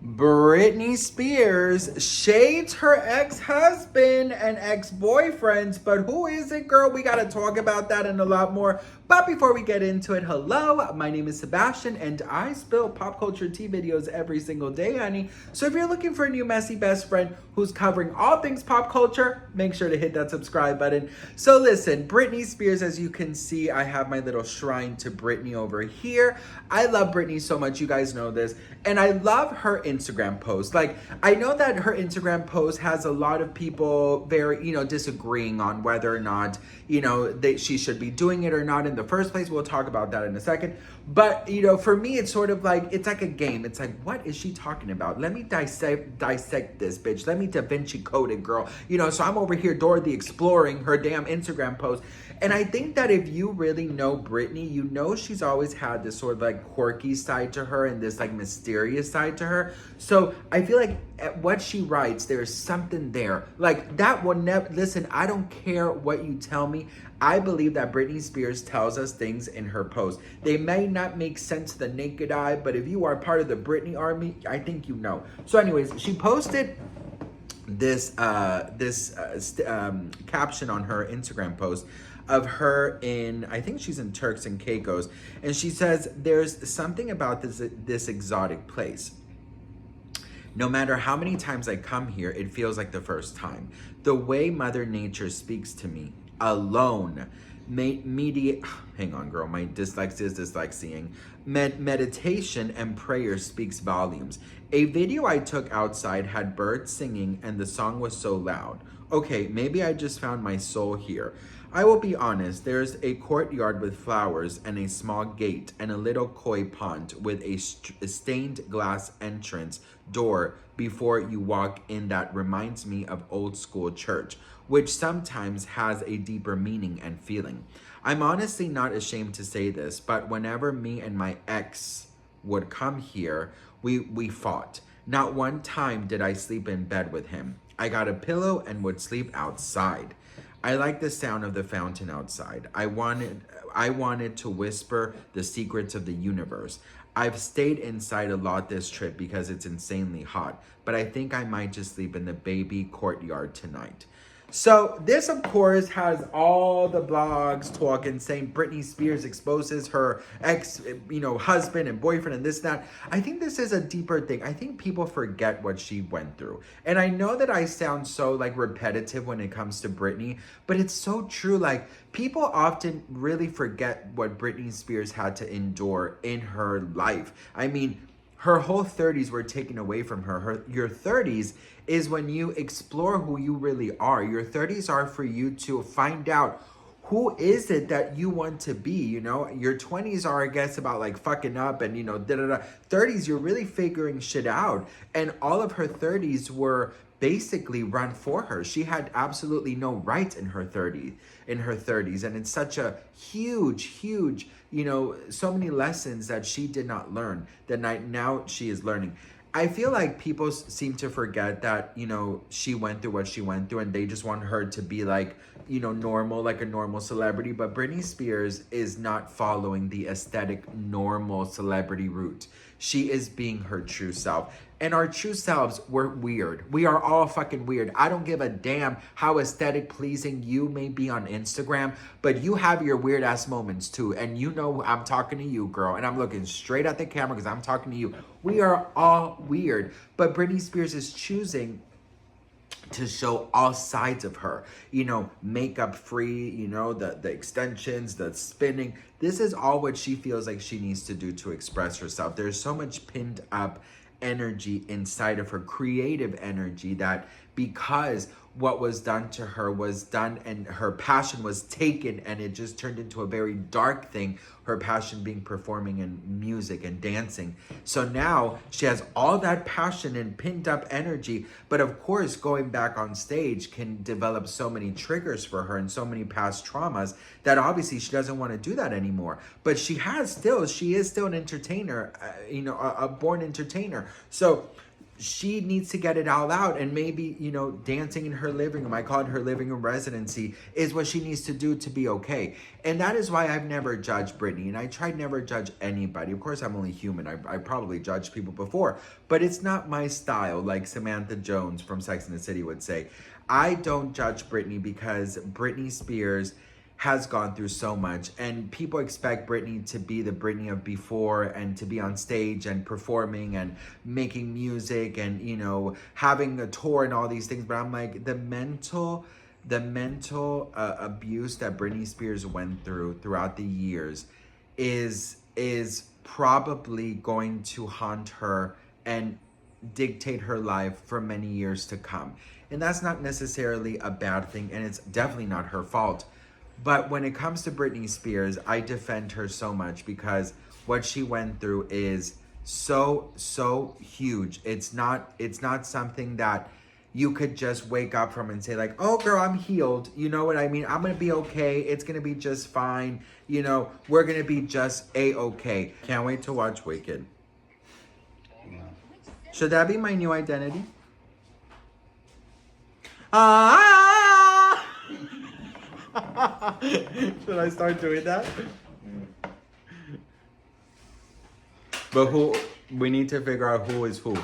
Britney Spears shades her ex-husband and ex-boyfriends, but who is it, girl? We gotta talk about that and a lot more. But before we get into it, hello, my name is Sebastian, and I spill pop culture tea videos every single day, honey. So if you're looking for a new messy best friend who's covering all things pop culture, make sure to hit that subscribe button. So listen, Britney Spears, as you can see, I have my little shrine to Britney over here. I love Britney so much, you guys know this, and I love her Instagram post. Like, I know that her Instagram post has a lot of people very, disagreeing on whether or not, she should be doing it or not in the first place. We'll talk about that in a second. But, for me, it's sort of like, it's like a game. It's like, what is she talking about? Let me dissect this bitch. Let me Da Vinci Code it, girl. So I'm over here, Dora the Exploring, her damn Instagram post. And I think that if you really know Britney, you know she's always had this sort of like quirky side to her and this like mysterious side to her. So I feel like at what she writes, there's something there. Like that will never, listen, I don't care what you tell me. I believe that Britney Spears tells us things in her posts. They may not make sense to the naked eye, but if you are part of the Britney army, I think you know. So anyways, she posted this caption on her Instagram post of her in, I think she's in Turks and Caicos, and she says, there's something about this exotic place. No matter how many times I come here, it feels like the first time. The way Mother Nature speaks to me, alone, hang on, girl, my dyslexia is dyslexiaing. Meditation and prayer speaks volumes. A video I took outside had birds singing and the song was so loud. Okay, maybe I just found my soul here. I will be honest, there's a courtyard with flowers and a small gate and a little koi pond with a stained glass entrance door before you walk in that reminds me of old school church, which sometimes has a deeper meaning and feeling. I'm honestly not ashamed to say this, but whenever me and my ex would come here, we fought. Not one time did I sleep in bed with him. I got a pillow and would sleep outside. I like the sound of the fountain outside. I wanted to whisper the secrets of the universe. I've stayed inside a lot this trip because it's insanely hot, but I think I might just sleep in the baby courtyard tonight. So this, of course, has all the blogs talking, saying Britney Spears exposes her ex, husband and boyfriend and this, that. I think this is a deeper thing. I think people forget what she went through. And I know that I sound so like repetitive when it comes to Britney, but it's so true. Like people often really forget what Britney Spears had to endure in her life. I mean, her whole 30s were taken away from her. Your 30s is when you explore who you really are. Your 30s are for you to find out who is it that you want to be, Your 20s are, I guess, about like fucking up and, 30s, you're really figuring shit out. And all of her 30s were basically run for her. She had absolutely no rights in her 30s. And it's such a huge, so many lessons that she did not learn that now she is learning. I feel like people seem to forget that, she went through what she went through and they just want her to be like, normal, like a normal celebrity. But Britney Spears is not following the aesthetic normal celebrity route. She is being her true self. And our true selves, we're weird. We are all fucking weird. I don't give a damn how aesthetic pleasing you may be on Instagram, but you have your weird ass moments too. And I'm talking to you, girl. And I'm looking straight at the camera because I'm talking to you. We are all weird. But Britney Spears is choosing to show all sides of her, makeup free, the extensions, the spinning. This is all what she feels like she needs to do to express herself. There's so much pinned up energy inside of her, creative energy, that because what was done to her was done and her passion was taken and it just turned into a very dark thing, her passion being performing in music and dancing. So now she has all that passion and pinned up energy, but of course going back on stage can develop so many triggers for her and so many past traumas that obviously she doesn't want to do that anymore. But she is still an entertainer, a born entertainer. So she needs to get it all out, and maybe, you know, dancing in her living room, I call it her living room residency, is what she needs to do to be okay. And that is why I've never judged Britney, and I try never judge anybody. Of course, I'm only human. I probably judged people before, but it's not my style, like Samantha Jones from Sex and the City would say. I don't judge Britney because Britney Spears has gone through so much, and people expect Britney to be the Britney of before, and to be on stage and performing and making music and, you know, having a tour and all these things. But I'm like, the mental abuse that Britney Spears went through throughout the years is probably going to haunt her and dictate her life for many years to come. And that's not necessarily a bad thing, and it's definitely not her fault. But when it comes to Britney Spears, I defend her so much because what she went through is so huge. It's not something that you could just wake up from and say like, oh girl, I'm healed. You know what I mean? I'm gonna be okay. It's gonna be just fine. You know, we're gonna be just A-okay. Can't wait to watch Wicked. Should that be my new identity? Should I start doing that? But who, we need to figure out who is who.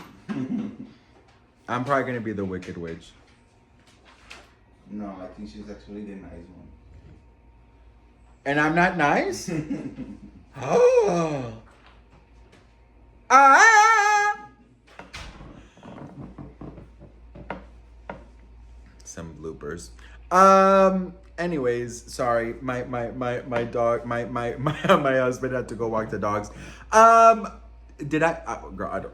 I'm probably gonna be the Wicked Witch. No, I think she's actually the nice one. And I'm not nice? Oh. Ah! Some bloopers. Anyways, sorry, my dog, my husband had to go walk the dogs. Did I? Girl, I don't.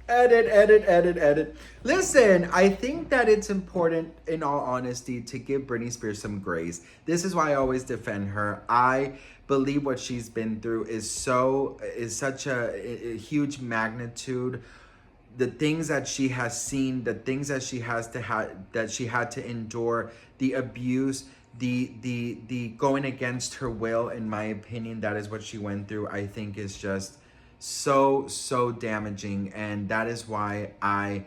Edit. Listen, I think that it's important, in all honesty, to give Britney Spears some grace. This is why I always defend her. I believe what she's been through is such a huge magnitude. The things that she has seen, the things that she had to endure, the abuse, the going against her will, in my opinion, that is what she went through. I think is just so damaging, and that is why I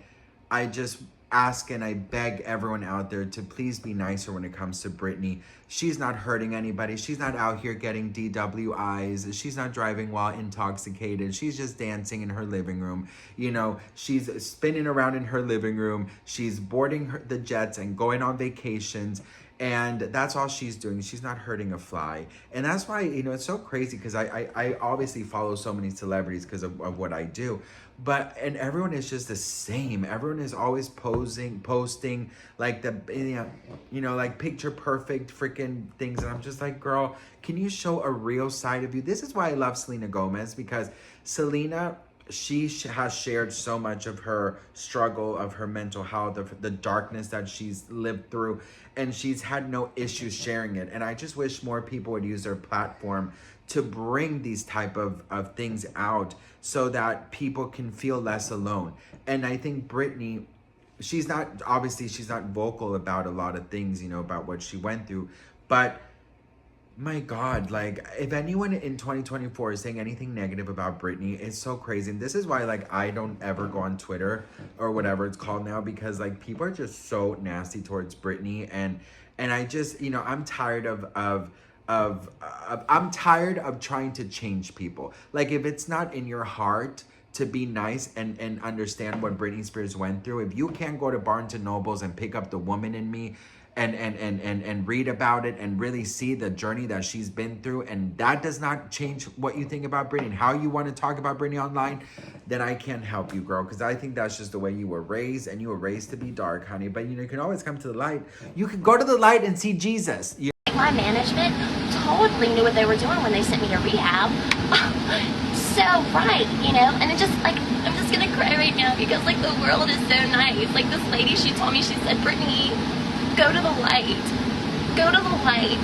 just ask and I beg everyone out there to please be nicer when it comes to Britney. She's not hurting anybody. She's not out here getting DWIs. She's not driving while intoxicated. She's just dancing in her living room. You know, she's spinning around in her living room. She's boarding the jets and going on vacations. And that's all she's doing. She's not hurting a fly. And that's why, you know, it's so crazy because I obviously follow so many celebrities because of what I do. And everyone is just the same. Everyone is always posting like like picture perfect freaking things. And I'm just like, girl, can you show a real side of you? This is why I love Selena Gomez, because Selena, she has shared so much of her struggle, of her mental health, of the darkness that she's lived through, and she's had no issues sharing it. And I just wish more people would use their platform to bring these type of things out so that people can feel less alone. And I think Britney, she's not vocal about a lot of things, you know, about what she went through, but my God, like, if anyone in 2024 is saying anything negative about Britney, it's so crazy. And this is why, like, I don't ever go on Twitter or whatever it's called now, because, like, people are just so nasty towards Britney. And I just, you know, I'm tired I'm tired of trying to change people. Like, if it's not in your heart to be nice and understand what Britney Spears went through, if you can't go to Barnes and Nobles and pick up The Woman in Me and read about it and really see the journey that she's been through, and that does not change what you think about Britney and how you want to talk about Britney online, then I can't help you, girl, because I think that's just the way you were raised, and you were raised to be dark, honey. But, you know, you can always come to the light. You can go to the light and see Jesus. My management totally knew what they were doing when they sent me to rehab. So right, you know, and it just, like, I'm just gonna cry right now because, like, the world is so nice. Like, this lady, she told me, she said, Britney, go to the light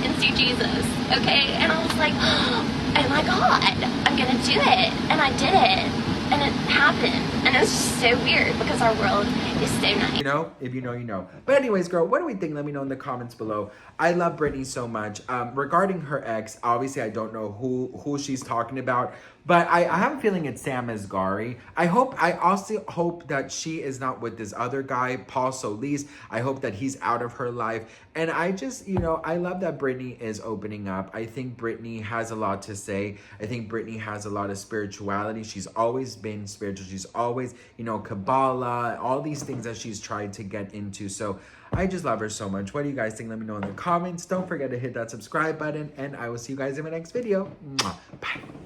and see Jesus, okay? And I was like, oh my God, I'm gonna do it. And I did it, and it happened, and it's just so weird because our world is so nice. You know, if you know, you know. But anyways, girl, what do we think? Let me know in the comments below. I love Britney so much. Regarding her ex, obviously I don't know who she's talking about, but I have a feeling it's Sam Asghari. I also hope that she is not with this other guy, Paul Solis. I hope that he's out of her life. And I just, you know, I love that Britney is opening up. I think Britney has a lot to say. I think Britney has a lot of spirituality. She's always been spiritual. She's always, you know, Kabbalah, all these things that she's tried to get into. So I just love her so much. What do you guys think? Let me know in the comments. Don't forget to hit that subscribe button, and I will see you guys in my next video. Mwah. Bye.